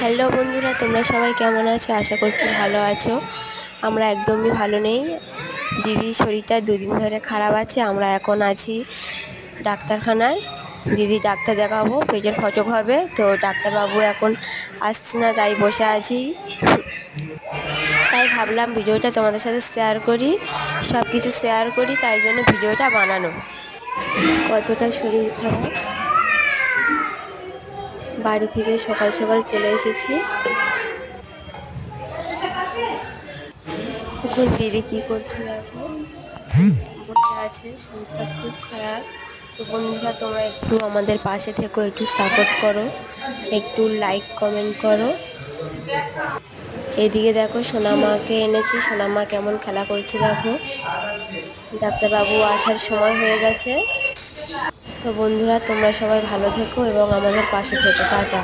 Hello বন্ধুরা, তোমরা সবাই কেমন আছো? আশা করছি ভালো আছো। আমরা একদমই ভালো নেই। দিদির শরীরটা দুদিন ধরে খারাপ আছে। আমরা এখন আছি ডাক্তারখানায়। দিদি ডাক্তার দেখাবো, পেটের ফটক হবে, তো ডাক্তারবাবু এখন আসছে না, তাই বসে আছি। তাই ভাবলাম ভিডিওটা তোমাদের সাথে শেয়ার করি, সব কিছু শেয়ার করি, তাই জন্য ভিডিওটা বানানো। কতটা শরীর খারাপ, বাড়ি থেকে সকাল সকাল চলে এসেছি। এখন দিদি কী করছে দেখো, বসে আছে, শরীরটা খুব খারাপ। তো বন্ধুরা, তোমরা একটু আমাদের পাশে থেকো, একটু সাপোর্ট করো, একটু লাইক কমেন্ট করো। এদিকে দেখো সোনামাকে এনেছি, সোনামা কেমন খেলা করছে দেখো। ডাক্তারবাবু আসার সময় হয়ে গেছে। তো বন্ধুরা, তোমরা সবাই ভালো থেকো এবং আমাদের পাশে থেকো। টাটা।